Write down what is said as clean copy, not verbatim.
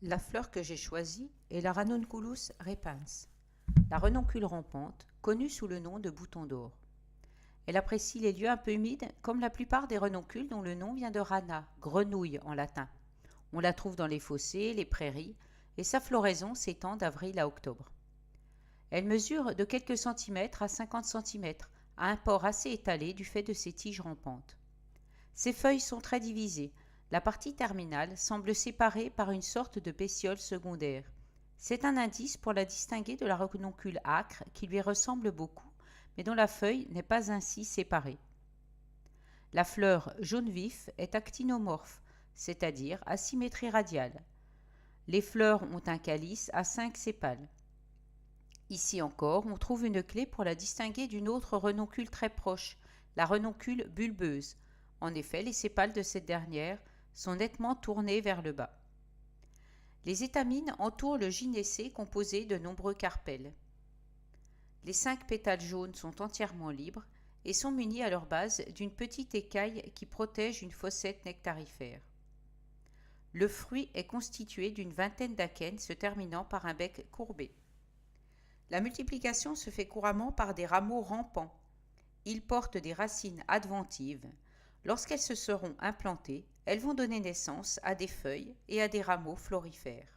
La fleur que j'ai choisie est la Ranunculus repens, la renoncule rampante, connue sous le nom de bouton d'or. Elle apprécie les lieux un peu humides, comme la plupart des renoncules dont le nom vient de rana, grenouille en latin. On la trouve dans les fossés, les prairies, et sa floraison s'étend d'avril à octobre. Elle mesure de quelques centimètres à 50 centimètres, à un port assez étalé du fait de ses tiges rampantes. Ses feuilles sont très divisées. La partie terminale semble séparée par une sorte de pétiole secondaire. C'est un indice pour la distinguer de la renoncule âcre qui lui ressemble beaucoup, mais dont la feuille n'est pas ainsi séparée. La fleur jaune vif est actinomorphe, c'est-à-dire à symétrie radiale. Les fleurs ont un calice à 5 sépales. Ici encore, on trouve une clé pour la distinguer d'une autre renoncule très proche, la renoncule bulbeuse. En effet, les sépales de cette dernière sont nettement tournés vers le bas. Les étamines entourent le gynécée composé de nombreux carpels. Les 5 pétales jaunes sont entièrement libres et sont munis à leur base d'une petite écaille qui protège une fossette nectarifère. Le fruit est constitué d'une vingtaine d'acènes se terminant par un bec courbé. La multiplication se fait couramment par des rameaux rampants. Ils portent des racines adventives. Lorsqu'elles se seront implantées, elles vont donner naissance à des feuilles et à des rameaux florifères.